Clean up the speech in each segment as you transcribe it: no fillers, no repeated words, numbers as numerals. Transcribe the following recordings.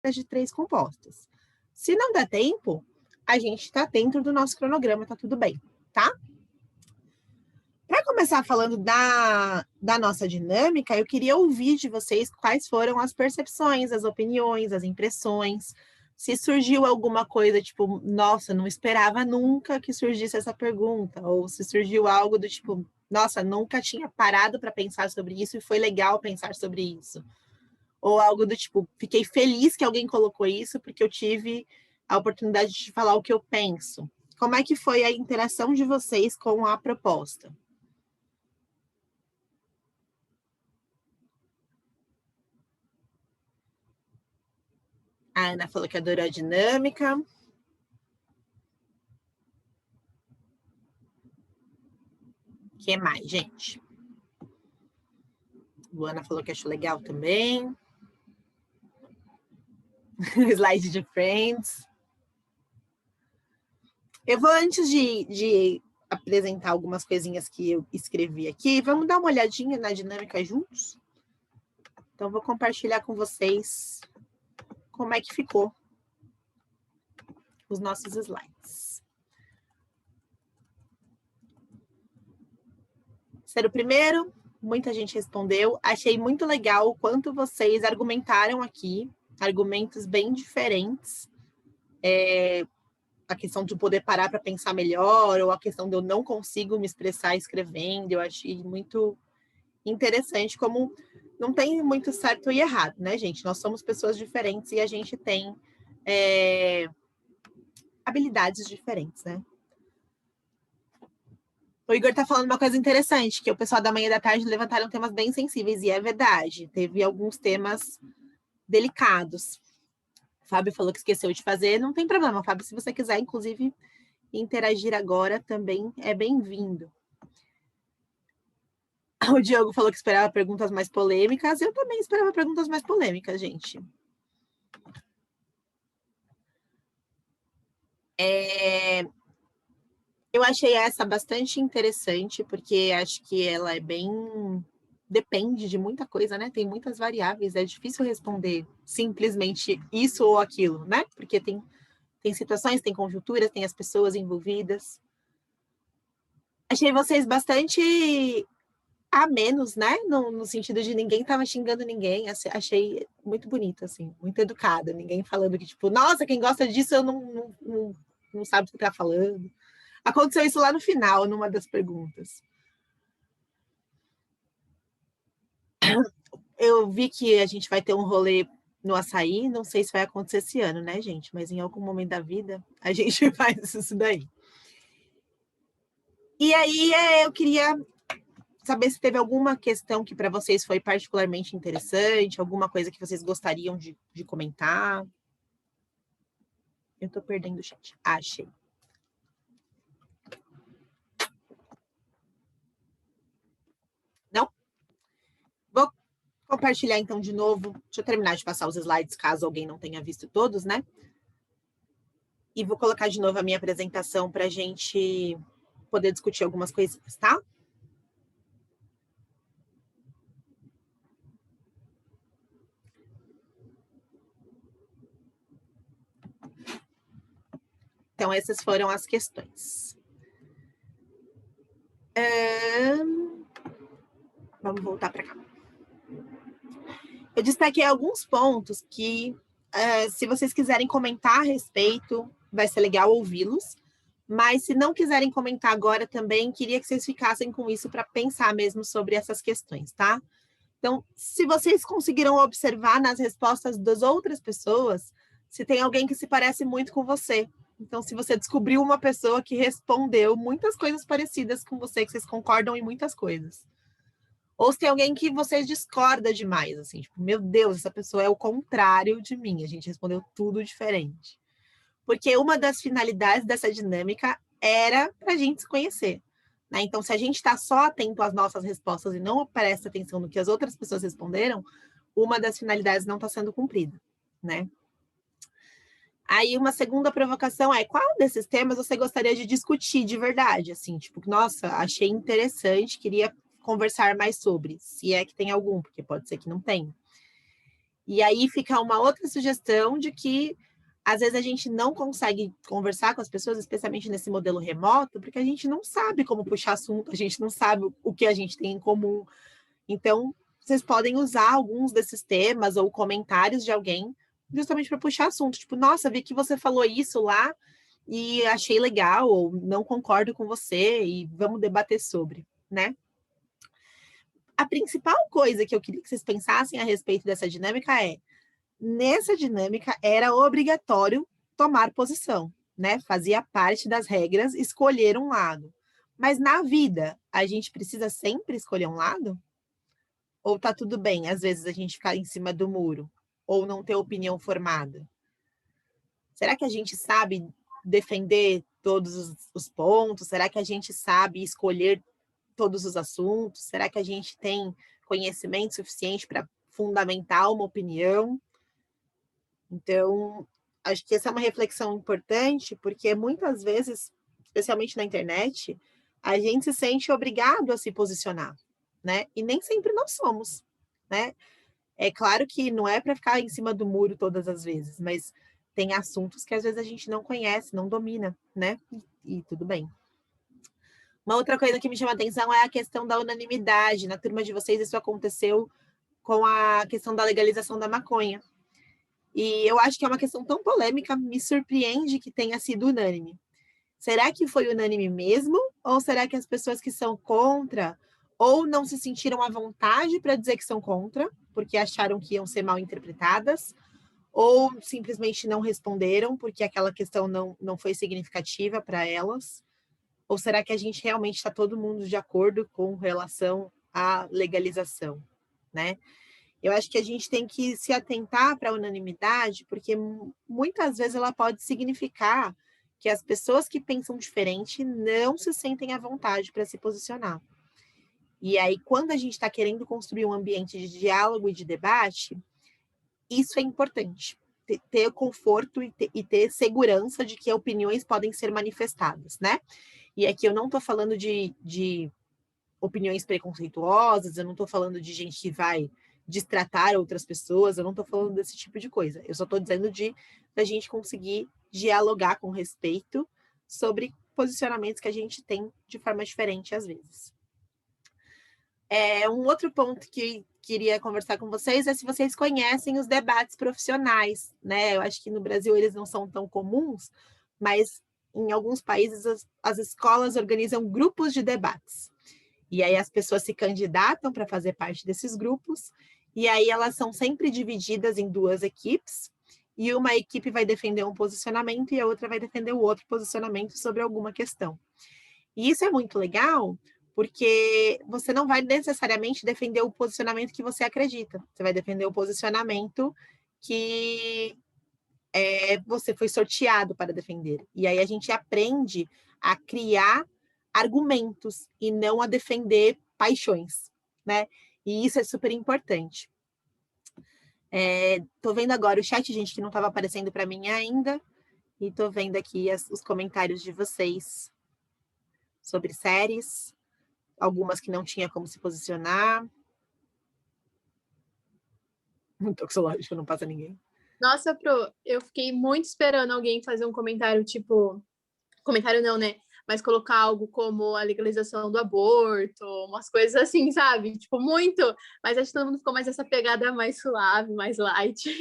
de 3 compostas. Se não der tempo, a gente está dentro do nosso cronograma, tá tudo bem, tá? Para começar falando da nossa dinâmica, eu queria ouvir de vocês quais foram as percepções, as opiniões, as impressões. Se surgiu alguma coisa, tipo, nossa, não esperava nunca que surgisse essa pergunta, ou se surgiu algo do tipo, nossa, nunca tinha parado para pensar sobre isso e foi legal pensar sobre isso. Ou algo do tipo, fiquei feliz que alguém colocou isso porque eu tive a oportunidade de falar o que eu penso. Como é que foi a interação de vocês com a proposta? A Ana falou que adorou a dinâmica. O que mais, gente? Luana falou que achou legal também. Slide de Friends. Eu vou, antes de apresentar algumas coisinhas que eu escrevi aqui, vamos dar uma olhadinha na dinâmica juntos? Então, vou compartilhar com vocês como é que ficou os nossos slides. Ser o primeiro, muita gente respondeu. Achei muito legal o quanto vocês argumentaram aqui, argumentos bem diferentes. A questão de poder parar para pensar melhor, ou a questão de eu não consigo me expressar escrevendo, eu achei muito interessante, como não tem muito certo e errado, né, gente? Nós somos pessoas diferentes e a gente tem habilidades diferentes, né? O Igor tá falando uma coisa interessante, que o pessoal da manhã e da tarde levantaram temas bem sensíveis, e é verdade, teve alguns temas delicados. O Fábio falou que esqueceu de fazer, não tem problema, Fábio, se você quiser, inclusive, interagir agora, também é bem-vindo. O Diogo falou que esperava perguntas mais polêmicas, eu também esperava perguntas mais polêmicas, gente. Eu achei essa bastante interessante, porque acho que ela é bem... Depende de muita coisa, né? Tem muitas variáveis, é difícil responder simplesmente isso ou aquilo, né? Porque tem situações, tem conjunturas, tem as pessoas envolvidas. Achei vocês bastante a menos, né? No sentido de ninguém estava xingando ninguém. Achei muito bonito, assim, muito educada. Ninguém falando que, tipo, nossa, quem gosta disso eu não sabe o que está falando. Aconteceu isso lá no final, numa das perguntas. Eu vi que a gente vai ter um rolê no açaí, não sei se vai acontecer esse ano, né, gente? Mas em algum momento da vida a gente faz isso daí. E aí eu queria saber se teve alguma questão que para vocês foi particularmente interessante, alguma coisa que vocês gostariam de comentar. Eu estou perdendo o chat. Achei. Não? Vou compartilhar então de novo. Deixa eu terminar de passar os slides, caso alguém não tenha visto todos, né? E vou colocar de novo a minha apresentação para a gente poder discutir algumas coisinhas, tá? Então, essas foram as questões. Vamos voltar para cá. Eu destaquei alguns pontos que, se vocês quiserem comentar a respeito, vai ser legal ouvi-los. Mas se não quiserem comentar agora também, queria que vocês ficassem com isso para pensar mesmo sobre essas questões, tá? Então, se vocês conseguiram observar nas respostas das outras pessoas, se tem alguém que se parece muito com você. Então, se você descobriu uma pessoa que respondeu muitas coisas parecidas com você, que vocês concordam em muitas coisas. Ou se tem alguém que vocês discorda demais, assim, tipo, meu Deus, essa pessoa é o contrário de mim, a gente respondeu tudo diferente. Porque uma das finalidades dessa dinâmica era para a gente se conhecer. Né? Então, se a gente está só atento às nossas respostas e não presta atenção no que as outras pessoas responderam, uma das finalidades não está sendo cumprida. Né? Aí, uma segunda provocação é, qual desses temas você gostaria de discutir de verdade? Assim, tipo, nossa, achei interessante, queria conversar mais sobre, se é que tem algum, porque pode ser que não tenha. E aí fica uma outra sugestão de que, às vezes, a gente não consegue conversar com as pessoas, especialmente nesse modelo remoto, porque a gente não sabe como puxar assunto, a gente não sabe o que a gente tem em comum. Então, vocês podem usar alguns desses temas ou comentários de alguém justamente para puxar assunto. Tipo, nossa, vi que você falou isso lá e achei legal, ou não concordo com você, e vamos debater sobre, né? A principal coisa que eu queria que vocês pensassem a respeito dessa dinâmica é, nessa dinâmica era obrigatório tomar posição, né? Fazia parte das regras escolher um lado. Mas na vida, a gente precisa sempre escolher um lado? Ou tá tudo bem, às vezes, a gente ficar em cima do muro? Ou não ter opinião formada? Será que a gente sabe defender todos os pontos? Será que a gente sabe escolher todos os assuntos? Será que a gente tem conhecimento suficiente para fundamentar uma opinião? Então, acho que essa é uma reflexão importante, porque muitas vezes, especialmente na internet, a gente se sente obrigado a se posicionar, né? E nem sempre nós somos, né? É claro que não é para ficar em cima do muro todas as vezes, mas tem assuntos que às vezes a gente não conhece, não domina, né? E tudo bem. Uma outra coisa que me chama a atenção é a questão da unanimidade. Na turma de vocês, isso aconteceu com a questão da legalização da maconha. E eu acho que é uma questão tão polêmica, me surpreende que tenha sido unânime. Será que foi unânime mesmo? Ou será que as pessoas que são contra ou não se sentiram à vontade para dizer que são contra, porque acharam que iam ser mal interpretadas, ou simplesmente não responderam, porque aquela questão não foi significativa para elas? Ou será que a gente realmente está todo mundo de acordo com relação à legalização, né? Eu acho que a gente tem que se atentar para a unanimidade, porque muitas vezes ela pode significar que as pessoas que pensam diferente não se sentem à vontade para se posicionar. E aí, quando a gente está querendo construir um ambiente de diálogo e de debate, isso é importante. Ter conforto e ter segurança de que opiniões podem ser manifestadas, né? E aqui eu não estou falando de opiniões preconceituosas, eu não estou falando de gente que vai destratar outras pessoas, eu não estou falando desse tipo de coisa. Eu só estou dizendo da gente conseguir dialogar com respeito sobre posicionamentos que a gente tem de forma diferente às vezes. Um outro ponto que queria conversar com vocês é se vocês conhecem os debates profissionais, né? Eu acho que no Brasil eles não são tão comuns, mas em alguns países as escolas organizam grupos de debates. E aí as pessoas se candidatam para fazer parte desses grupos, e aí elas são sempre divididas em duas equipes, e uma equipe vai defender um posicionamento e a outra vai defender o outro posicionamento sobre alguma questão. E isso é muito legal, porque você não vai necessariamente defender o posicionamento que você acredita, você vai defender o posicionamento que você foi sorteado para defender. E aí a gente aprende a criar argumentos e não a defender paixões, né? E isso é super importante. Tô vendo agora o chat, gente, que não estava aparecendo para mim ainda, e tô vendo aqui os comentários de vocês sobre séries, algumas que não tinha como se posicionar. Toxológico, não passa ninguém. Nossa, Pro, eu fiquei muito esperando alguém fazer um comentário, tipo... Comentário não, né? Mas colocar algo como a legalização do aborto, umas coisas assim, sabe? Tipo, muito. Mas acho que todo mundo ficou mais essa pegada mais suave, mais light.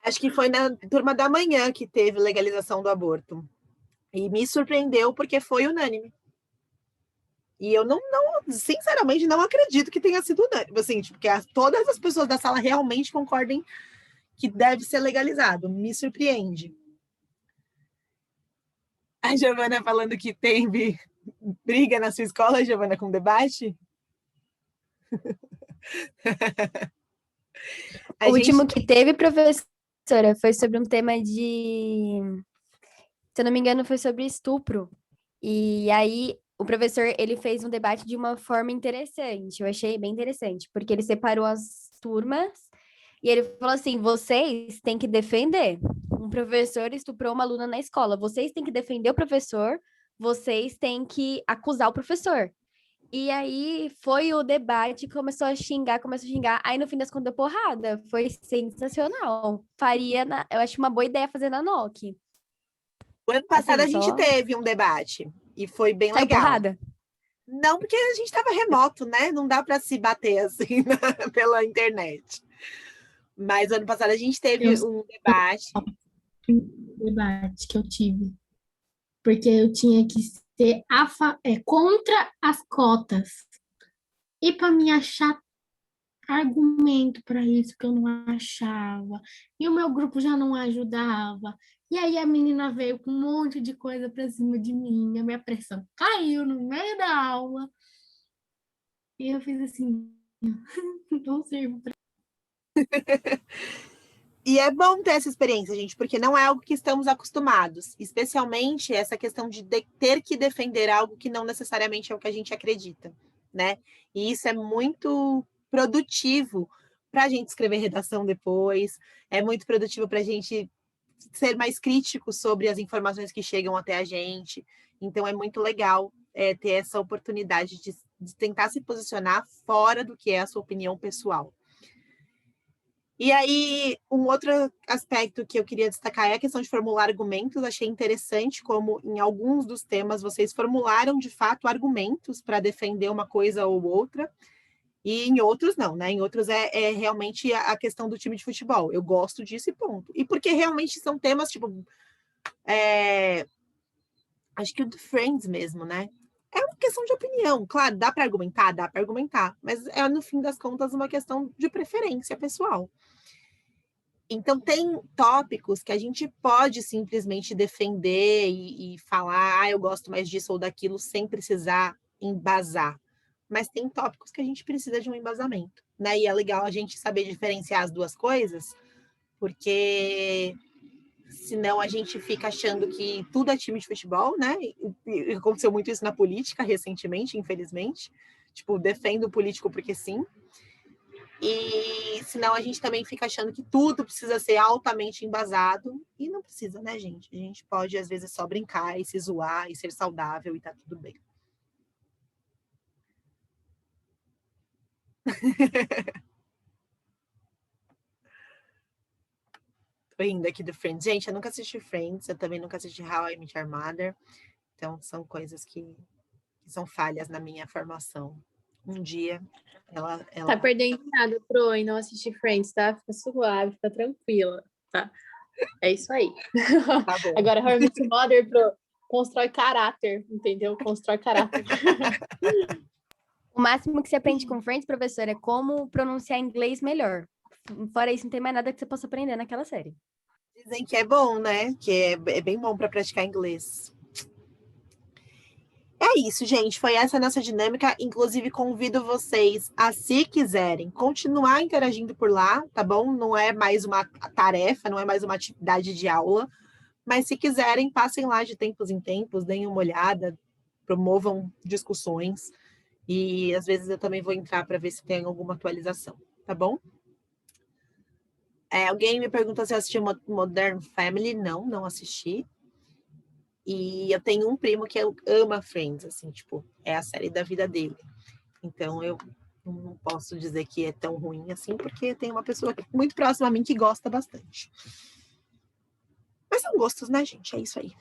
Acho que foi na turma da manhã que teve legalização do aborto. E me surpreendeu porque foi unânime. E eu sinceramente, não acredito que tenha sido unânime. Assim, tipo, que todas as pessoas da sala realmente concordem que deve ser legalizado. Me surpreende. A Giovana falando que teve briga na sua escola, Giovana, com debate? O último que teve, professora, foi sobre um tema de... Se eu não me engano, foi sobre estupro. E aí, o professor, ele fez um debate de uma forma interessante. Eu achei bem interessante, porque ele separou as turmas e ele falou assim, vocês têm que defender. Um professor estuprou uma aluna na escola. Vocês têm que defender o professor, vocês têm que acusar o professor. E aí foi o debate, começou a xingar. Aí no fim das contas deu porrada. Foi sensacional. Eu acho uma boa ideia fazer na NOC. O ano passado Assim, a gente só teve um debate e foi bem saiu legal. porrada? Não, porque a gente estava remoto, né? Não dá para se bater assim pela internet. Mas ano passado a gente teve um debate. Debate que eu tive. Porque eu tinha que ser contra as cotas. E para me achar argumento para isso que eu não achava. E o meu grupo já não ajudava. E aí a menina veio com um monte de coisa para cima de mim. A minha pressão caiu no meio da aula. E eu fiz assim, não sirvo para. E é bom ter essa experiência, gente, porque não é algo que estamos acostumados, especialmente essa questão de ter que defender algo que não necessariamente é o que a gente acredita, né? E isso é muito produtivo para a gente escrever redação depois, é muito produtivo para a gente ser mais crítico sobre as informações que chegam até a gente. Então, é muito legal ter essa oportunidade de tentar se posicionar fora do que é a sua opinião pessoal. E aí, um outro aspecto que eu queria destacar é a questão de formular argumentos. Achei interessante como, em alguns dos temas, vocês formularam, de fato, argumentos para defender uma coisa ou outra, e em outros não, né? Em outros é realmente a questão do time de futebol. Eu gosto disso e ponto. E porque realmente são temas, tipo... acho que o do Friends mesmo, né? É uma questão de opinião. Claro, dá para argumentar? Dá para argumentar. Mas é, no fim das contas, uma questão de preferência pessoal. Então, tem tópicos que a gente pode simplesmente defender e falar, eu gosto mais disso ou daquilo, sem precisar embasar. Mas tem tópicos que a gente precisa de um embasamento, né? E é legal a gente saber diferenciar as duas coisas, porque senão a gente fica achando que tudo é time de futebol, né? E aconteceu muito isso na política recentemente, infelizmente. Tipo, defendo o político porque sim. E senão a gente também fica achando que tudo precisa ser altamente embasado. E não precisa, né, gente? A gente pode, às vezes, só brincar e se zoar e ser saudável e tá tudo bem. Tô rindo aqui do Friends. Gente, eu nunca assisti Friends, eu também nunca assisti How I Met Your Mother. Então, são coisas que são falhas na minha formação. Um dia, ela... Tá perdendo nada, Pro, e não assistir Friends, tá? Fica suave, fica tranquila, tá? É isso aí. Tá bom. Agora, How I Met Your Mother, Pro, constrói caráter, entendeu? Constrói caráter. O máximo que você aprende com Friends, professor, é como pronunciar inglês melhor. Fora isso, não tem mais nada que você possa aprender naquela série. Dizem que é bom, né? Que é bem bom para praticar inglês. É isso, gente. Foi essa a nossa dinâmica. Inclusive, convido vocês a, se quiserem, continuar interagindo por lá, tá bom? Não é mais uma tarefa, não é mais uma atividade de aula. Mas se quiserem, passem lá de tempos em tempos, deem uma olhada, promovam discussões. E às vezes eu também vou entrar para ver se tem alguma atualização, tá bom? Alguém me perguntou se eu assisti Modern Family. Não assisti. E eu tenho um primo que ama Friends, assim, tipo, é a série da vida dele. Então, eu não posso dizer que é tão ruim assim, porque tem uma pessoa muito próxima a mim que gosta bastante. Mas são gostos, né, gente? É isso aí.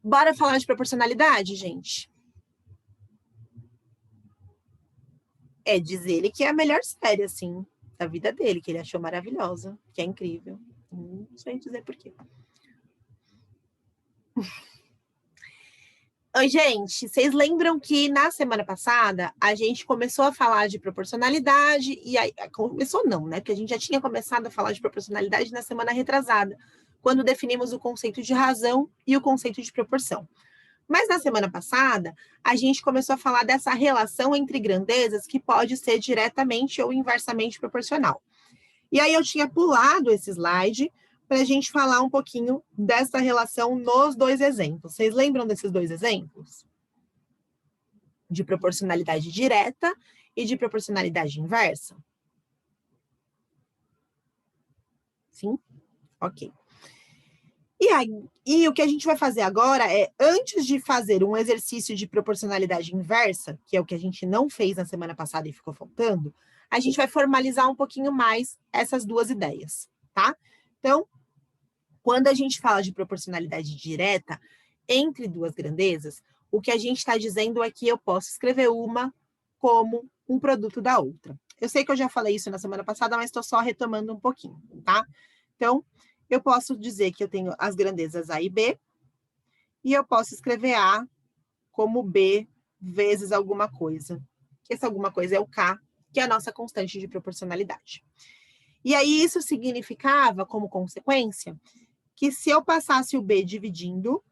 Bora falar de proporcionalidade, gente? Diz ele que é a melhor série, assim, da vida dele, que ele achou maravilhosa, que é incrível. Não sei dizer por quê. Oi, gente, vocês lembram que na semana passada a gente começou a falar de proporcionalidade, e aí, começou não, né? Porque a gente já tinha começado a falar de proporcionalidade na semana retrasada, quando definimos o conceito de razão e o conceito de proporção. Mas na semana passada, a gente começou a falar dessa relação entre grandezas que pode ser diretamente ou inversamente proporcional. E aí eu tinha pulado esse slide para a gente falar um pouquinho dessa relação nos dois exemplos. Vocês lembram desses dois exemplos? De proporcionalidade direta e de proporcionalidade inversa? Sim? Ok. E E o que a gente vai fazer agora é, antes de fazer um exercício de proporcionalidade inversa, que é o que a gente não fez na semana passada e ficou faltando, a gente vai formalizar um pouquinho mais essas duas ideias, tá? Então, quando a gente fala de proporcionalidade direta entre duas grandezas, o que a gente está dizendo é que eu posso escrever uma como um produto da outra. Eu sei que eu já falei isso na semana passada, mas estou só retomando um pouquinho, tá? Então, eu posso dizer que eu tenho as grandezas A e B, e eu posso escrever A como B vezes alguma coisa. Esse alguma coisa é o K, que é a nossa constante de proporcionalidade. E aí, isso significava, como consequência, que se eu passasse o B dividindo,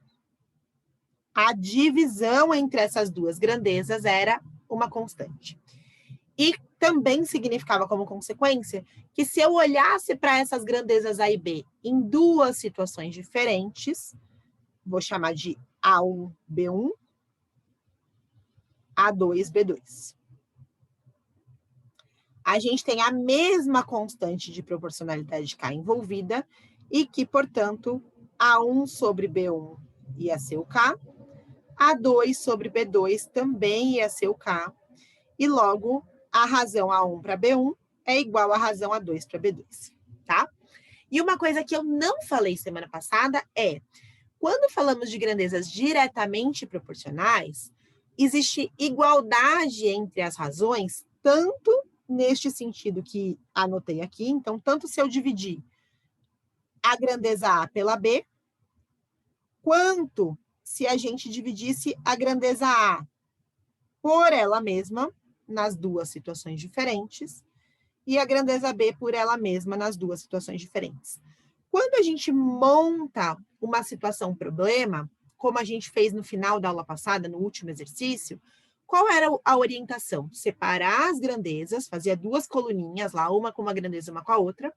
a divisão entre essas duas grandezas era uma constante. E também significava, como consequência, que se eu olhasse para essas grandezas A e B em duas situações diferentes, vou chamar de A1, B1, A2, B2. A gente tem a mesma constante de proporcionalidade K envolvida e que, portanto, A1 sobre B1 ia ser o K, A2 sobre B2 também ia ser o K, e logo a razão A1 para B1 é igual à razão A2 para B2, tá? E uma coisa que eu não falei semana passada é, quando falamos de grandezas diretamente proporcionais, existe igualdade entre as razões, tanto neste sentido que anotei aqui, então, tanto se eu dividir a grandeza A pela B, quanto se a gente dividisse a grandeza A por ela mesma, nas duas situações diferentes, e a grandeza B por ela mesma nas duas situações diferentes. Quando a gente monta uma situação problema, como a gente fez no final da aula passada, no último exercício, qual era a orientação? Separar as grandezas, fazia duas coluninhas lá, uma com uma grandeza, uma com a outra,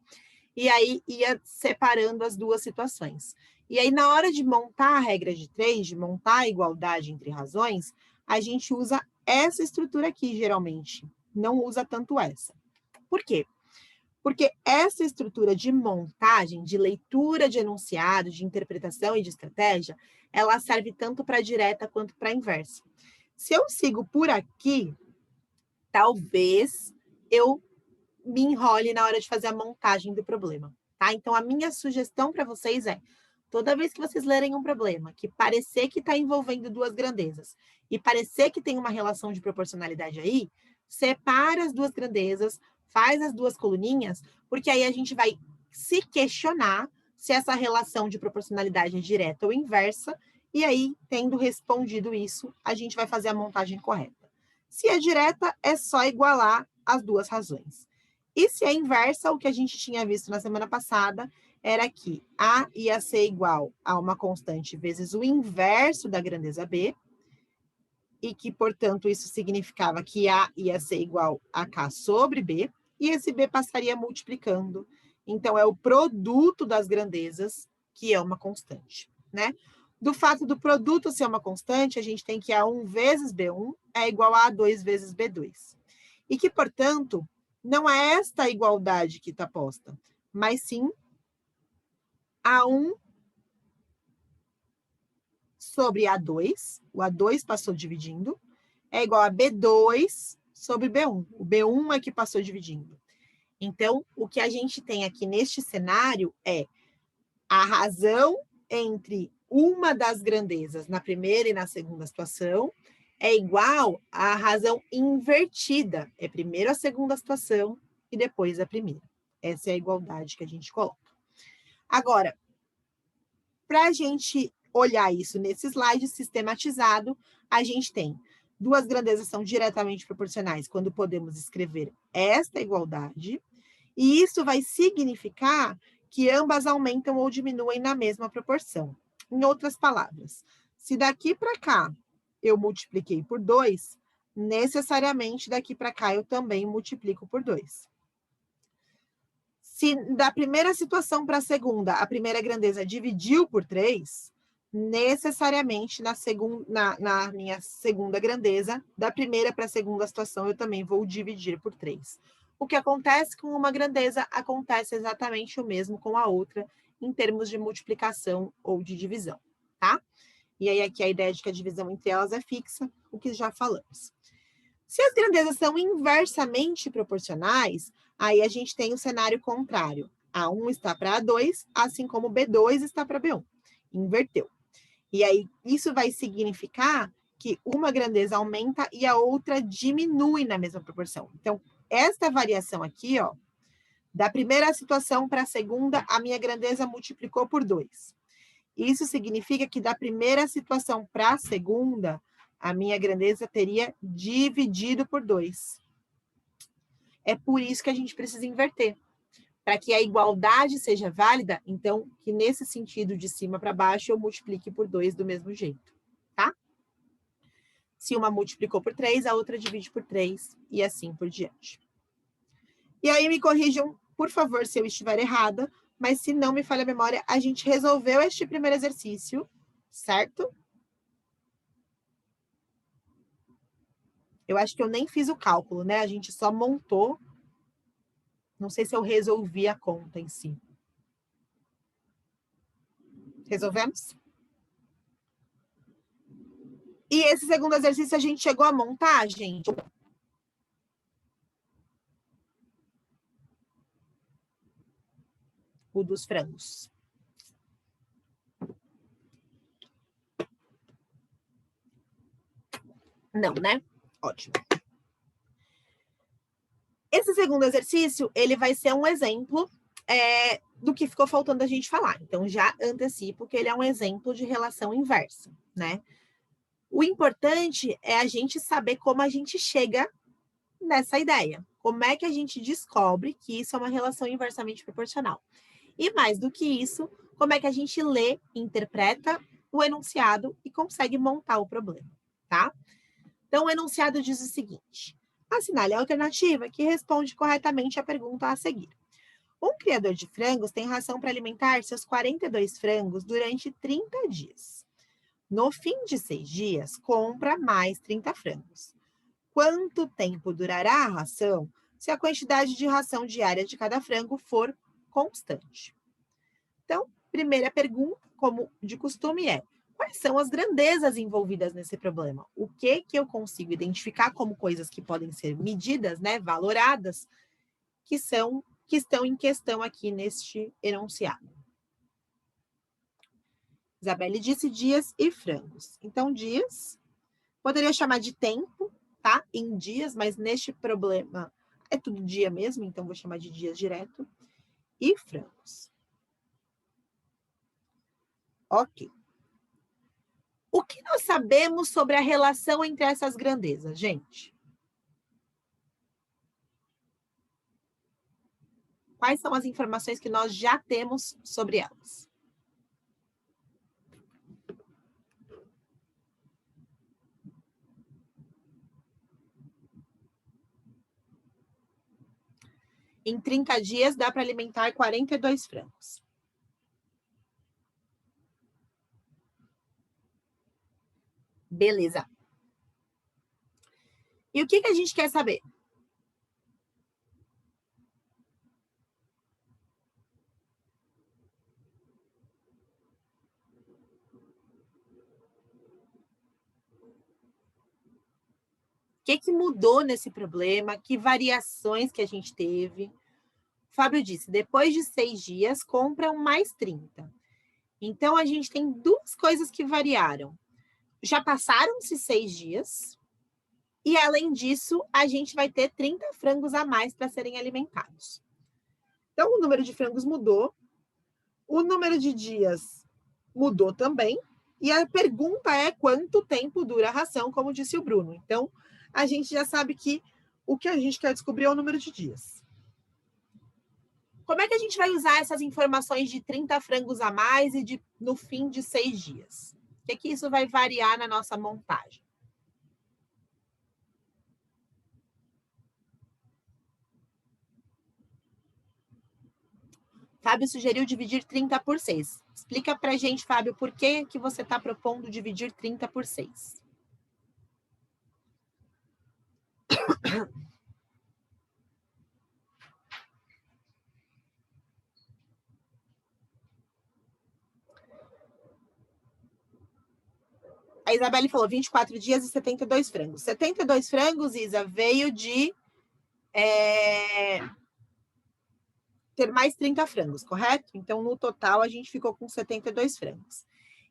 e aí ia separando as duas situações. E aí, na hora de montar a regra de 3, de montar a igualdade entre razões, a gente usa essa estrutura aqui, geralmente. Não usa tanto essa. Por quê? Porque essa estrutura de montagem, de leitura de enunciado, de interpretação e de estratégia, ela serve tanto para a direta quanto para a inversa. Se eu sigo por aqui, talvez eu me enrole na hora de fazer a montagem do problema, tá? Então, a minha sugestão para vocês é, toda vez que vocês lerem um problema que parecer que está envolvendo duas grandezas e parecer que tem uma relação de proporcionalidade aí, separa as duas grandezas, faz as duas coluninhas, porque aí a gente vai se questionar se essa relação de proporcionalidade é direta ou inversa, e aí, tendo respondido isso, a gente vai fazer a montagem correta. Se é direta, é só igualar as duas razões. E se é inversa, o que a gente tinha visto na semana passada era que A ia ser igual a uma constante vezes o inverso da grandeza B, e que, portanto, isso significava que A ia ser igual a K sobre B, e esse B passaria multiplicando. Então, é o produto das grandezas que é uma constante, né? Do fato do produto ser uma constante, a gente tem que A1 vezes B1 é igual a A2 vezes B2. E que, portanto, não é esta a igualdade que está posta, mas sim A1 sobre A2, o A2 passou dividindo, é igual a B2 sobre B1. O B1 é que passou dividindo. Então, o que a gente tem aqui neste cenário é a razão entre uma das grandezas na primeira e na segunda situação é igual à razão invertida. É primeiro a segunda situação e depois a primeira. Essa é a igualdade que a gente coloca. Agora, para a gente olhar isso nesse slide sistematizado, a gente tem duas grandezas são diretamente proporcionais quando podemos escrever esta igualdade, e isso vai significar que ambas aumentam ou diminuem na mesma proporção. Em outras palavras, se daqui para cá eu multipliquei por 2, necessariamente daqui para cá eu também multiplico por 2. Se da primeira situação para a segunda, a primeira grandeza dividiu por 3, necessariamente na minha segunda grandeza, da primeira para a segunda situação, eu também vou dividir por 3. O que acontece com uma grandeza acontece exatamente o mesmo com a outra, em termos de multiplicação ou de divisão, tá? E aí aqui a ideia de que a divisão entre elas é fixa, o que já falamos. Se as grandezas são inversamente proporcionais, aí a gente tem o cenário contrário. A1 está para A2, assim como B2 está para B1. Inverteu. E aí, isso vai significar que uma grandeza aumenta e a outra diminui na mesma proporção. Então, esta variação aqui, ó, da primeira situação para a segunda, a minha grandeza multiplicou por 2. Isso significa que da primeira situação para a segunda, a minha grandeza teria dividido por 2. É por isso que a gente precisa inverter. Para que a igualdade seja válida, então, que nesse sentido de cima para baixo, eu multiplique por 2 do mesmo jeito, tá? Se uma multiplicou por 3, a outra divide por 3, e assim por diante. E aí me corrijam, por favor, se eu estiver errada, mas se não me falha a memória, a gente resolveu este primeiro exercício, certo? Eu acho que eu nem fiz o cálculo, né? A gente só montou. Não sei se eu resolvi a conta em si. Resolvemos? E esse segundo exercício a gente chegou a montar, gente? O dos frangos. Não, né? Ótimo. Esse segundo exercício, ele vai ser um exemplo do que ficou faltando a gente falar. Então, já antecipo que ele é um exemplo de relação inversa, né? O importante é a gente saber como a gente chega nessa ideia. Como é que a gente descobre que isso é uma relação inversamente proporcional? E mais do que isso, como é que a gente lê, interpreta o enunciado e consegue montar o problema, tá? Então, o enunciado diz o seguinte: assinale a alternativa que responde corretamente à pergunta a seguir. Um criador de frangos tem ração para alimentar seus 42 frangos durante 30 dias. No fim de 6 dias, compra mais 30 frangos. Quanto tempo durará a ração se a quantidade de ração diária de cada frango for constante? Então, primeira pergunta, como de costume, é: quais são as grandezas envolvidas nesse problema? O que eu consigo identificar como coisas que podem ser medidas, né, valoradas, que estão em questão aqui neste enunciado? Isabelle disse dias e frangos. Então, dias, poderia chamar de tempo, tá? Em dias, mas neste problema é tudo dia mesmo, então vou chamar de dias direto. E frangos. Ok. O que nós sabemos sobre a relação entre essas grandezas, gente? Quais são as informações que nós já temos sobre elas? Em 30 dias dá para alimentar 42 frangos. Beleza. E o que a gente quer saber? O que mudou nesse problema? Que variações que a gente teve? Fábio disse, depois de 6 dias, compram mais 30. Então, a gente tem duas coisas que variaram. Já passaram-se 6 dias, e além disso, a gente vai ter 30 frangos a mais para serem alimentados. Então, o número de frangos mudou, o número de dias mudou também, e a pergunta é quanto tempo dura a ração, como disse o Bruno. Então, a gente já sabe que o que a gente quer descobrir é o número de dias. Como é que a gente vai usar essas informações de 30 frangos a mais e no fim de 6 dias? O que isso vai variar na nossa montagem? Fábio sugeriu dividir 30 por 6. Explica pra gente, Fábio, por que você está propondo dividir 30 por 6? A Isabelle falou 24 dias e 72 frangos. 72 frangos, Isa, veio de ter mais 30 frangos, correto? Então, no total, a gente ficou com 72 frangos.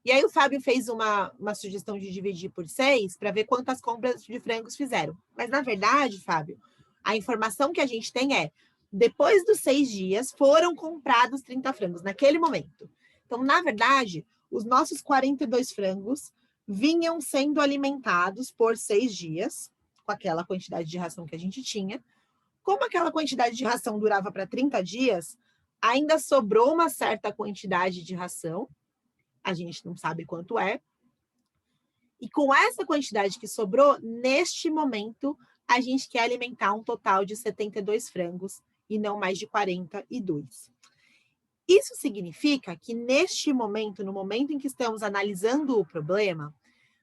E aí o Fábio fez uma sugestão de dividir por 6 para ver quantas compras de frangos fizeram. Mas, na verdade, Fábio, a informação que a gente tem é, depois dos 6 dias, foram comprados 30 frangos, naquele momento. Então, na verdade, os nossos 42 frangos vinham sendo alimentados por 6 dias, com aquela quantidade de ração que a gente tinha. Como aquela quantidade de ração durava para 30 dias, ainda sobrou uma certa quantidade de ração, a gente não sabe quanto é. E com essa quantidade que sobrou, neste momento, a gente quer alimentar um total de 72 frangos e não mais de 42. Isso significa que neste momento, no momento em que estamos analisando o problema,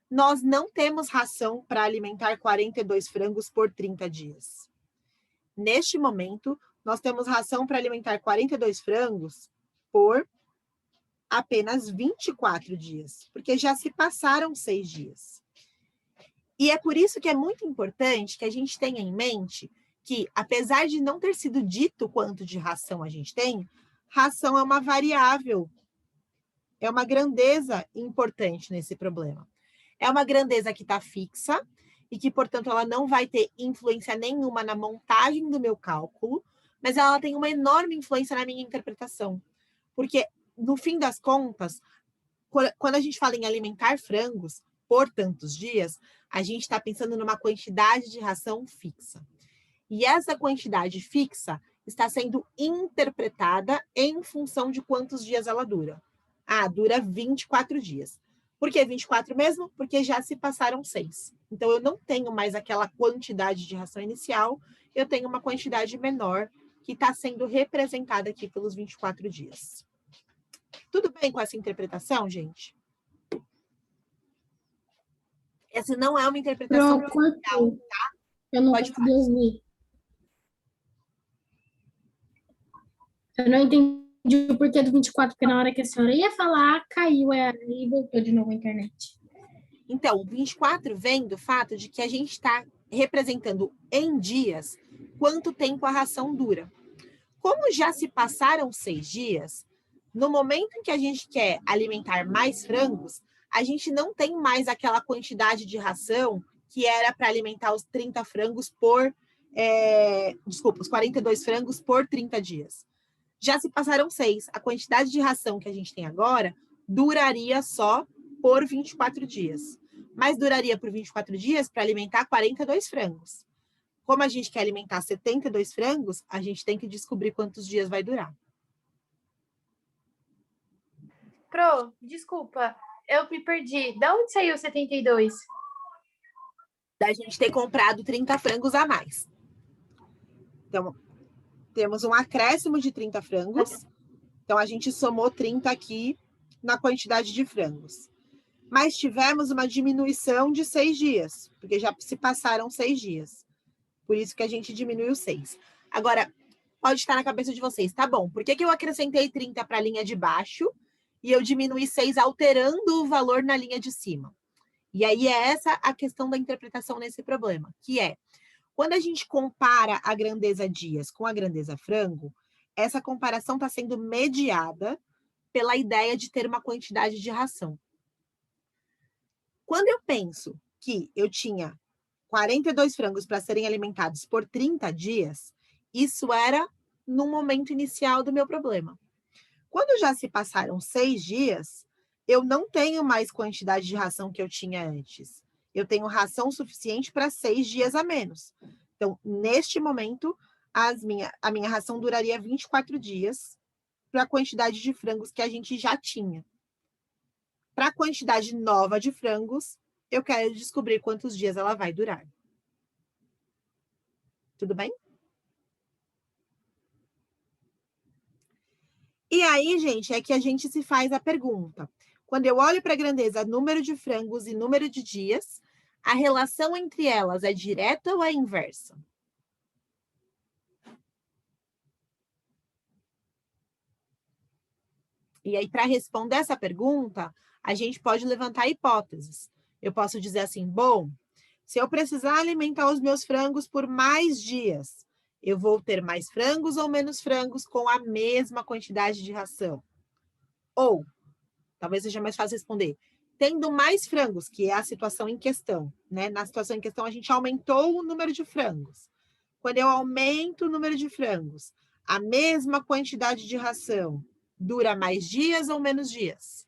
nós não temos ração para alimentar 42 frangos por 30 dias. Neste momento, nós temos ração para alimentar 42 frangos por apenas 24 dias, porque já se passaram 6 dias. E é por isso que é muito importante que a gente tenha em mente que, apesar de não ter sido dito quanto de ração a gente tem, ração é uma variável, é uma grandeza importante nesse problema. É uma grandeza que está fixa e que, portanto, ela não vai ter influência nenhuma na montagem do meu cálculo, mas ela tem uma enorme influência na minha interpretação. Porque, no fim das contas, quando a gente fala em alimentar frangos por tantos dias, a gente está pensando numa quantidade de ração fixa. E essa quantidade fixa está sendo interpretada em função de quantos dias ela dura. Ah, dura 24 dias. Por que 24 mesmo? Porque já se passaram 6. Então, eu não tenho mais aquela quantidade de ração inicial, eu tenho uma quantidade menor que está sendo representada aqui pelos 24 dias. Tudo bem com essa interpretação, gente? Essa não é uma interpretação Cortou. tá? Eu não Pode consegui ouvir. Eu não entendi o porquê do 24, porque na hora que a senhora ia falar, caiu e voltou de novo a internet. Então, o 24 vem do fato de que a gente está representando em dias quanto tempo a ração dura. Como já se passaram 6 dias, no momento em que a gente quer alimentar mais frangos, a gente não tem mais aquela quantidade de ração que era para alimentar os 30 frangos por... os 42 frangos por 30 dias. Já se passaram 6. A quantidade de ração que a gente tem agora duraria só por 24 dias. Mas duraria por 24 dias para alimentar 42 frangos. Como a gente quer alimentar 72 frangos, a gente tem que descobrir quantos dias vai durar. Pro, desculpa, eu me perdi. Da onde saiu 72? Da gente ter comprado 30 frangos a mais. Então, temos um acréscimo de 30 frangos. Então, a gente somou 30 aqui na quantidade de frangos. Mas tivemos uma diminuição de 6 dias, porque já se passaram 6 dias. Por isso que a gente diminuiu 6. Agora, pode estar na cabeça de vocês, tá bom, por que eu acrescentei 30 para a linha de baixo e eu diminui 6 alterando o valor na linha de cima? E aí é essa a questão da interpretação nesse problema, que é, quando a gente compara a grandeza dias com a grandeza frango, essa comparação está sendo mediada pela ideia de ter uma quantidade de ração. Quando eu penso que eu tinha 42 frangos para serem alimentados por 30 dias, isso era no momento inicial do meu problema. Quando já se passaram 6 dias, eu não tenho mais quantidade de ração que eu tinha antes. Eu tenho ração suficiente para 6 dias a menos. Então, neste momento, a minha ração duraria 24 dias para a quantidade de frangos que a gente já tinha. Para a quantidade nova de frangos, eu quero descobrir quantos dias ela vai durar. Tudo bem? E aí, gente, é que a gente se faz a pergunta. Quando eu olho para a grandeza número de frangos e número de dias, a relação entre elas é direta ou é inversa? E aí, para responder essa pergunta, a gente pode levantar hipóteses. Eu posso dizer assim, bom, se eu precisar alimentar os meus frangos por mais dias, eu vou ter mais frangos ou menos frangos com a mesma quantidade de ração? Ou, talvez seja mais fácil responder, tendo mais frangos, que é a situação em questão, né? Na situação em questão, a gente aumentou o número de frangos. Quando eu aumento o número de frangos, a mesma quantidade de ração dura mais dias ou menos dias?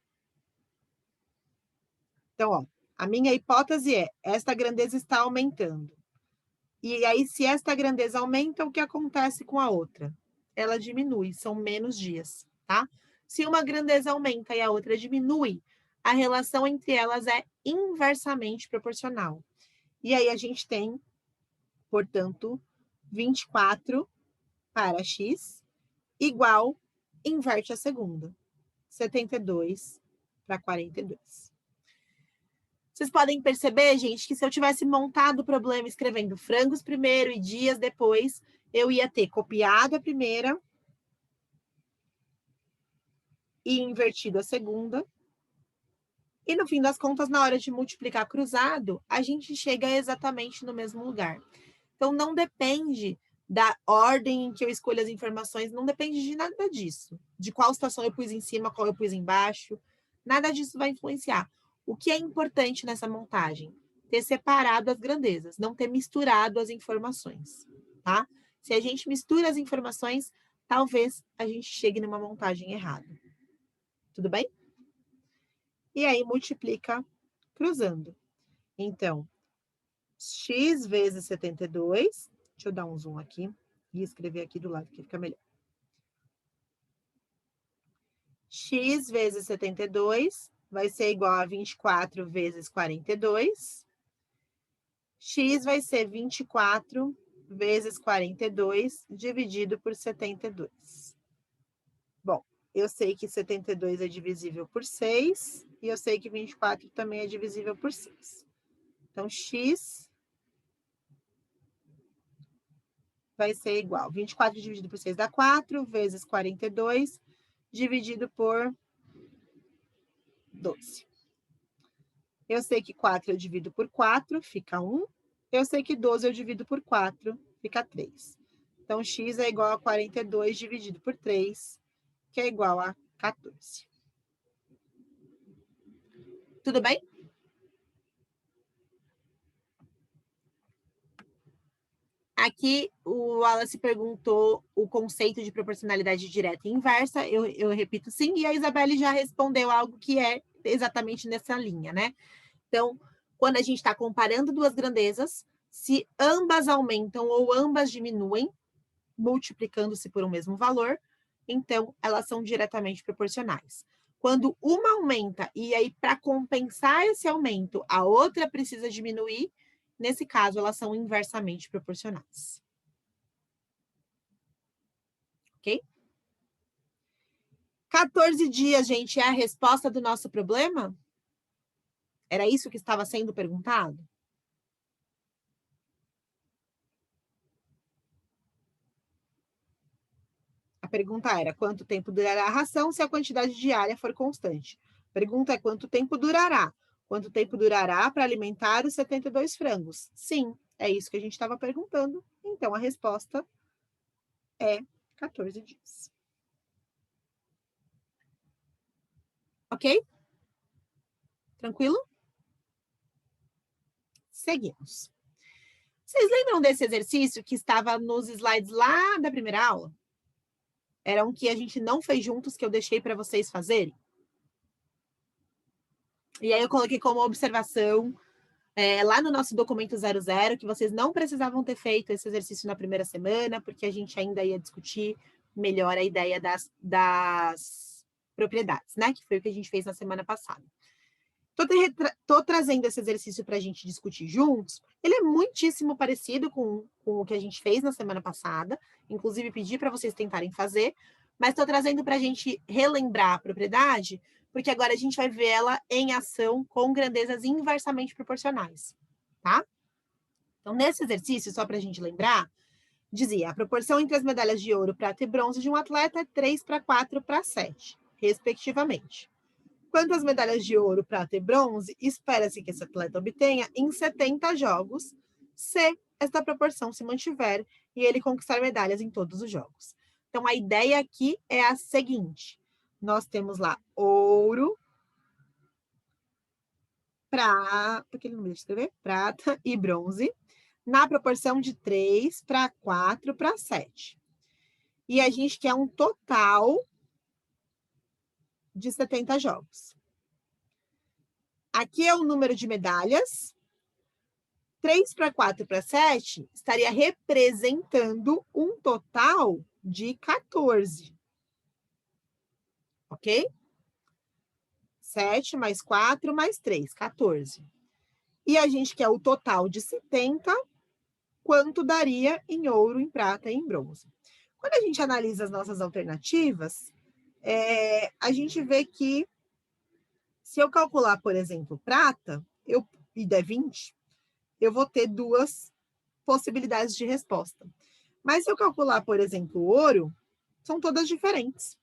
Então, ó, a minha hipótese é, esta grandeza está aumentando. E aí, se esta grandeza aumenta, o que acontece com a outra? Ela diminui, são menos dias, tá? Se uma grandeza aumenta e a outra diminui, a relação entre elas é inversamente proporcional. E aí a gente tem, portanto, 24 para x igual, inverte a segunda, 72 para 42. Vocês podem perceber, gente, que se eu tivesse montado o problema escrevendo frangos primeiro e dias depois, eu ia ter copiado a primeira e invertido a segunda. E no fim das contas, na hora de multiplicar cruzado, a gente chega exatamente no mesmo lugar. Então, não depende da ordem em que eu escolho as informações, não depende de nada disso. De qual situação eu pus em cima, qual eu pus embaixo. Nada disso vai influenciar. O que é importante nessa montagem? Ter separado as grandezas, não ter misturado as informações, tá? Se a gente mistura as informações, talvez a gente chegue numa montagem errada. Tudo bem? E aí, multiplica cruzando. Então, x vezes 72, deixa eu dar um zoom aqui e escrever aqui do lado, que fica melhor. X vezes 72 vai ser igual a 24 vezes 42. X vai ser 24 vezes 42 dividido por 72. Bom, eu sei que 72 é divisível por 6 e eu sei que 24 também é divisível por 6. Então, x vai ser igual. 24 dividido por 6 dá 4, vezes 42, dividido por 12. Eu sei que 4 eu divido por 4, fica 1. Eu sei que 12 eu divido por 4, fica 3. Então, x é igual a 42 dividido por 3, que é igual a 14. Tudo bem? Aqui, o Wallace perguntou o conceito de proporcionalidade direta e inversa. Eu repito sim, e a Isabelle já respondeu algo que é exatamente nessa linha, né? Então, quando a gente está comparando duas grandezas, se ambas aumentam ou ambas diminuem, multiplicando-se por um mesmo valor, então elas são diretamente proporcionais. Quando uma aumenta e aí, para compensar esse aumento, a outra precisa diminuir, nesse caso, elas são inversamente proporcionais. Ok? 14 dias, gente, é a resposta do nosso problema? Era isso que estava sendo perguntado? A pergunta era, quanto tempo durará a ração se a quantidade diária for constante? A pergunta é, quanto tempo durará? Quanto tempo durará para alimentar os 72 frangos? Sim, é isso que a gente estava perguntando. Então, a resposta é 14 dias. Ok? Tranquilo? Seguimos. Vocês lembram desse exercício que estava nos slides lá da primeira aula? Era um que a gente não fez juntos, que eu deixei para vocês fazerem? E aí eu coloquei como observação, lá no nosso documento 00, que vocês não precisavam ter feito esse exercício na primeira semana, porque a gente ainda ia discutir melhor a ideia das propriedades, né? Que foi o que a gente fez na semana passada. Tô trazendo esse exercício para a gente discutir juntos. Ele é muitíssimo parecido com o que a gente fez na semana passada. Inclusive, pedi para vocês tentarem fazer. Mas estou trazendo para a gente relembrar a propriedade, porque agora a gente vai ver ela em ação com grandezas inversamente proporcionais, tá? Então, nesse exercício, só para a gente lembrar, dizia, a proporção entre as medalhas de ouro, prata e bronze de um atleta é 3 para 4 para 7, respectivamente. Quantas medalhas de ouro, prata e bronze espera-se que esse atleta obtenha em 70 jogos, se esta proporção se mantiver e ele conquistar medalhas em todos os jogos? Então, a ideia aqui é a seguinte. Nós temos lá ouro, porque ele não me deixa escrever, prata e bronze, na proporção de 3 para 4 para 7. E a gente quer um total de 70 jogos. Aqui é o número de medalhas. 3 para 4 para 7 estaria representando um total de 14. Ok? 7 mais 4 mais 3, 14. E a gente quer o total de 70, quanto daria em ouro, em prata e em bronze. Quando a gente analisa as nossas alternativas, a gente vê que se eu calcular, por exemplo, prata, e der 20, eu vou ter duas possibilidades de resposta. Mas se eu calcular, por exemplo, ouro, são todas diferentes.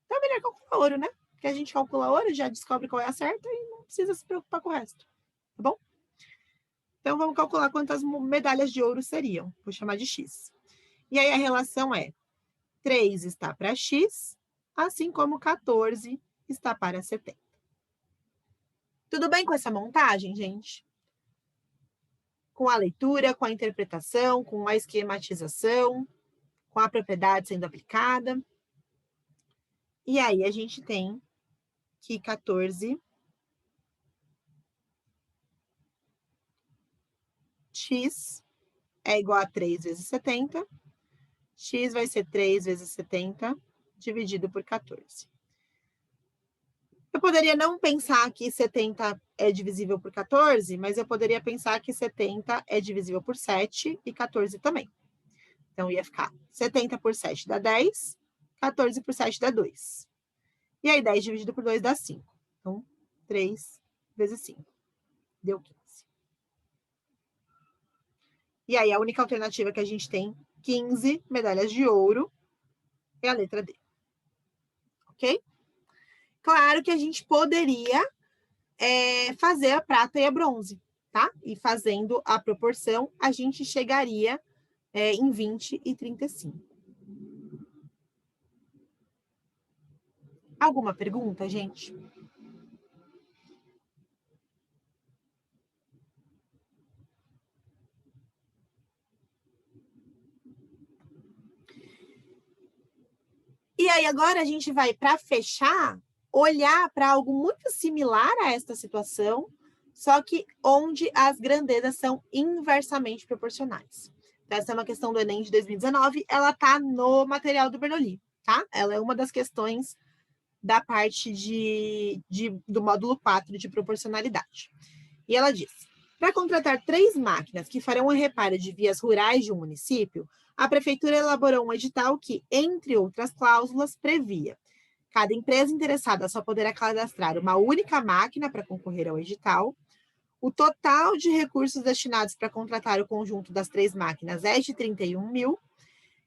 Então é melhor calcular ouro, né? Porque a gente calcula ouro, já descobre qual é a certa e não precisa se preocupar com o resto. Tá bom? Então vamos calcular quantas medalhas de ouro seriam. Vou chamar de X. E aí a relação é 3 está para X, assim como 14 está para 70. Tudo bem com essa montagem, gente? Com a leitura, com a interpretação, com a esquematização, com a propriedade sendo aplicada. E aí a gente tem que 14 x é igual a 3 vezes 70. X vai ser 3 vezes 70 dividido por 14. Eu poderia não pensar que 70 é divisível por 14, mas eu poderia pensar que 70 é divisível por 7 e 14 também. Então, ia ficar 70 por 7 dá 10, 14 por 7 dá 2. E aí, 10 dividido por 2 dá 5. Então, 3 vezes 5. Deu 15. E aí, a única alternativa que a gente tem, 15 medalhas de ouro, é a letra D. Ok? Claro que a gente poderia fazer a prata e a bronze, tá? E fazendo a proporção, a gente chegaria em 20 e 35. Alguma pergunta, gente? E aí, agora a gente vai, para fechar, olhar para algo muito similar a esta situação, só que onde as grandezas são inversamente proporcionais. Então, essa é uma questão do Enem de 2019, ela está no material do Bernoulli, tá? Ela é uma das questões da parte do módulo 4 de proporcionalidade. E ela diz: para contratar 3 máquinas que farão o reparo de vias rurais de um município, a prefeitura elaborou um edital que, entre outras cláusulas, previa: cada empresa interessada só poderá cadastrar uma única máquina para concorrer ao edital. O total de recursos destinados para contratar o conjunto das 3 máquinas é de 31 mil.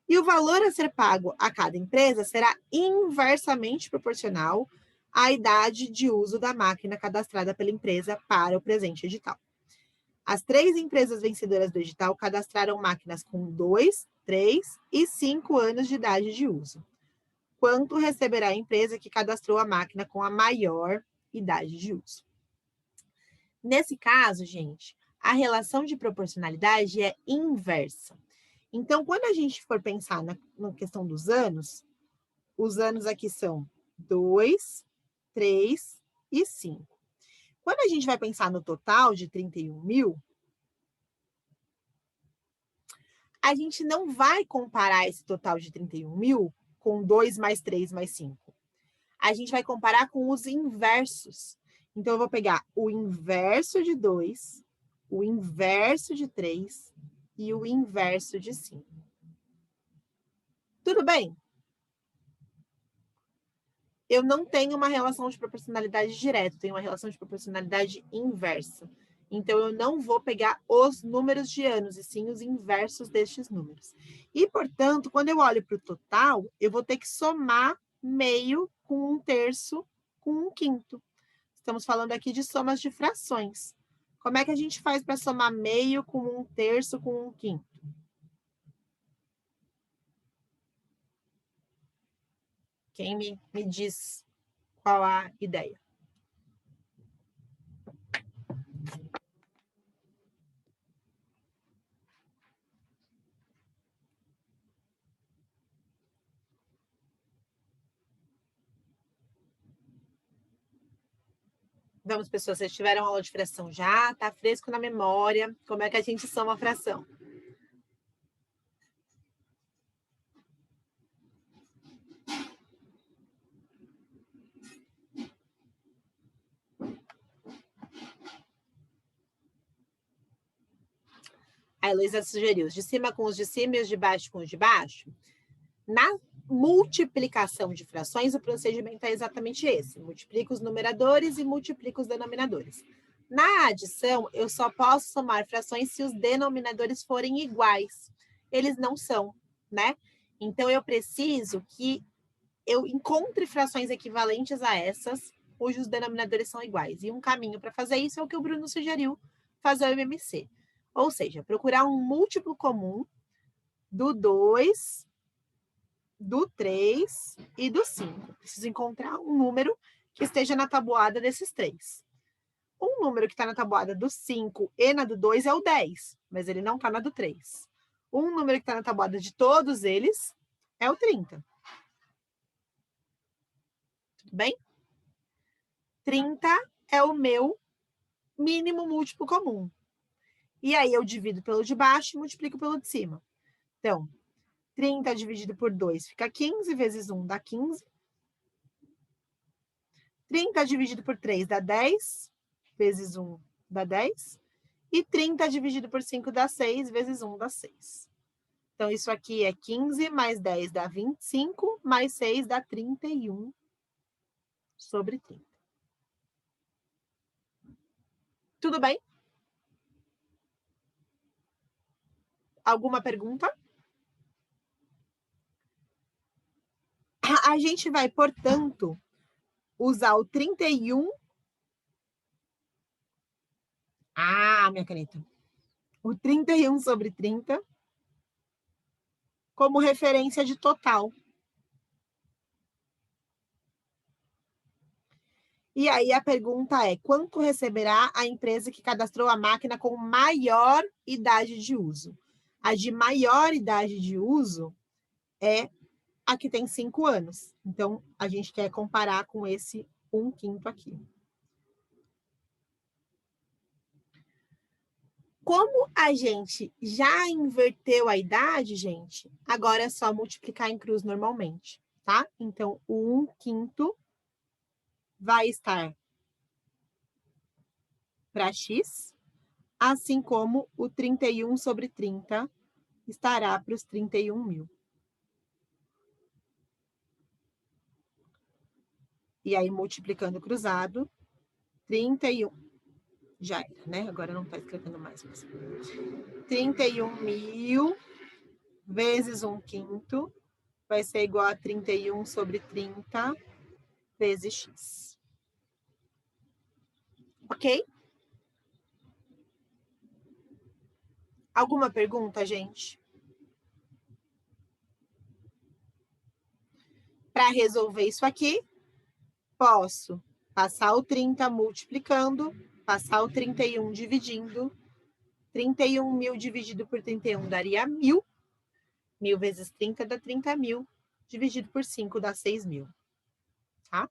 E o valor a ser pago a cada empresa será inversamente proporcional à idade de uso da máquina cadastrada pela empresa para o presente edital. As 3 empresas vencedoras do edital cadastraram máquinas com 2, 3 e 5 anos de idade de uso. Quanto receberá a empresa que cadastrou a máquina com a maior idade de uso? Nesse caso, gente, a relação de proporcionalidade é inversa. Então, quando a gente for pensar na questão dos anos, os anos aqui são 2, 3 e 5. Quando a gente vai pensar no total de 31 mil, a gente não vai comparar esse total de 31 mil com 2 mais 3 mais 5. A gente vai comparar com os inversos. Então, eu vou pegar o inverso de 2, o inverso de 3 e o inverso de 5. Tudo bem? Eu não tenho uma relação de proporcionalidade direta, tenho uma relação de proporcionalidade inversa. Então, eu não vou pegar os números de anos, e sim os inversos destes números. E, portanto, quando eu olho para o total, eu vou ter que somar meio com 1/3 com 1/5. Estamos falando aqui de somas de frações. Como é que a gente faz para somar meio com 1/3 com 1/5? Quem me diz qual a ideia? Vamos, pessoas, vocês tiveram aula de fração já? Tá fresco na memória? Como é que a gente soma a fração? A Heloísa sugeriu os de cima com os de cima e os de baixo com os de baixo. Na multiplicação de frações, o procedimento é exatamente esse. Multiplica os numeradores e multiplica os denominadores. Na adição, eu só posso somar frações se os denominadores forem iguais. Eles não são, né? Então, eu preciso que eu encontre frações equivalentes a essas, cujos denominadores são iguais. E um caminho para fazer isso é o que o Bruno sugeriu, fazer o MMC. Ou seja, procurar um múltiplo comum do 2, do 3 e do 5. Preciso encontrar um número que esteja na tabuada desses três. Um número que está na tabuada do 5 e na do 2 é o 10, mas ele não está na do 3. Um número que está na tabuada de todos eles é o 30. Tudo bem? 30 é o meu mínimo múltiplo comum. E aí eu divido pelo de baixo e multiplico pelo de cima. Então, 30 dividido por 2 fica 15, vezes 1 dá 15. 30 dividido por 3 dá 10, vezes 1 dá 10. E 30 dividido por 5 dá 6, vezes 1 dá 6. Então, isso aqui é 15, mais 10 dá 25, mais 6 dá 31 sobre 30. Tudo bem? Alguma pergunta? A gente vai, portanto, usar o 31. Ah, minha caneta. O 31 sobre 30 como referência de total. E aí a pergunta é, quanto receberá a empresa que cadastrou a máquina com maior idade de uso? A de maior idade de uso é a que tem 5 anos. Então, a gente quer comparar com esse 1/5 aqui. Como a gente já inverteu a idade, gente, agora é só multiplicar em cruz normalmente, tá? Então, o 1/5 vai estar para x, assim como o 31 sobre 30 estará para os 31.000. E aí, multiplicando cruzado, 31. Já era, né? Agora não está escrevendo mais. Mas... 31.000 vezes 1/5 vai ser igual a 31 sobre 30 vezes x. Ok? Alguma pergunta, gente? Para resolver isso aqui, posso passar o 30 multiplicando, passar o 31 dividindo. 31.000 dividido por 31 daria 1.000. 1.000 vezes 30 dá 30.000. Dividido por 5 dá 6.000. Tá?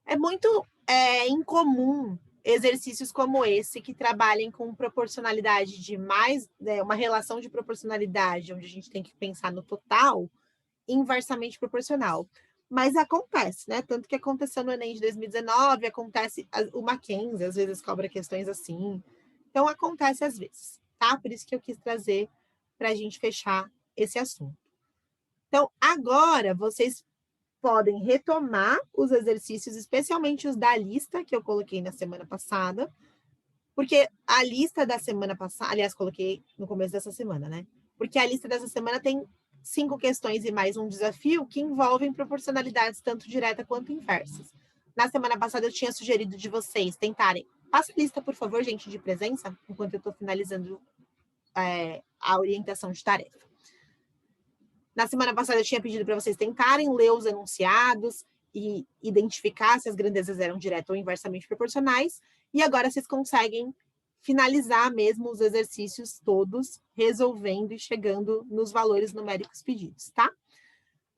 É muito incomum exercícios como esse que trabalhem com proporcionalidade de mais, uma relação de proporcionalidade, onde a gente tem que pensar no total, inversamente proporcional. Mas acontece, né? Tanto que aconteceu no Enem de 2019, acontece o Mackenzie, às vezes cobra questões assim. Então, acontece às vezes, tá? Por isso que eu quis trazer para a gente fechar esse assunto. Então, agora, vocês podem retomar os exercícios, especialmente os da lista que eu coloquei na semana passada, porque a lista da semana passada, aliás, coloquei no começo dessa semana, né? Porque a lista dessa semana tem 5 questões e mais um desafio que envolvem proporcionalidades tanto direta quanto inversas. Na semana passada eu tinha sugerido de vocês tentarem. Passa a lista, por favor, gente, de presença, enquanto eu estou finalizando a orientação de tarefa. Na semana passada eu tinha pedido para vocês tentarem ler os enunciados e identificar se as grandezas eram direta ou inversamente proporcionais, e agora vocês conseguem finalizar mesmo os exercícios todos, resolvendo e chegando nos valores numéricos pedidos, tá?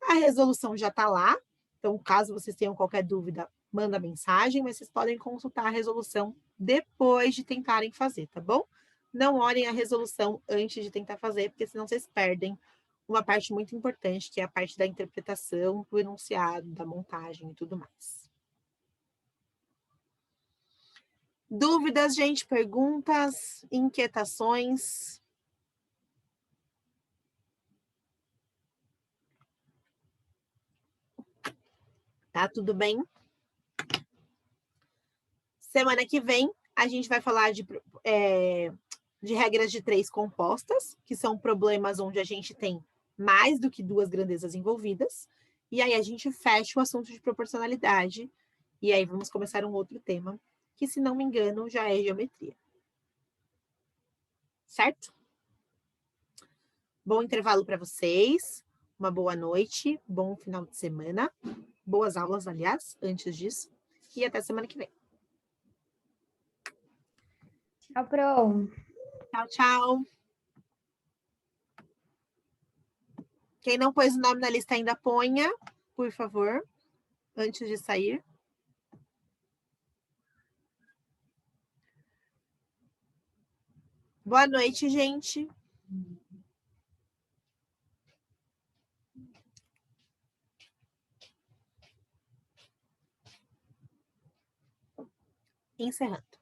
A resolução já está lá, então caso vocês tenham qualquer dúvida, manda mensagem, mas vocês podem consultar a resolução depois de tentarem fazer, tá bom? Não olhem a resolução antes de tentar fazer, porque senão vocês perdem uma parte muito importante, que é a parte da interpretação, do enunciado, da montagem e tudo mais. Dúvidas, gente? Perguntas? Inquietações? Tá tudo bem? Semana que vem, a gente vai falar de regras de 3 compostas, que são problemas onde a gente tem mais do que 2 grandezas envolvidas. E aí a gente fecha o assunto de proporcionalidade. E aí vamos começar um outro tema, que, se não me engano, já é geometria. Certo? Bom intervalo para vocês. Uma boa noite, bom final de semana. Boas aulas, aliás, antes disso. E até semana que vem. Tchau, Pro. Tchau, tchau. Quem não pôs o nome na lista ainda, ponha, por favor, antes de sair. Boa noite, gente. Encerrando.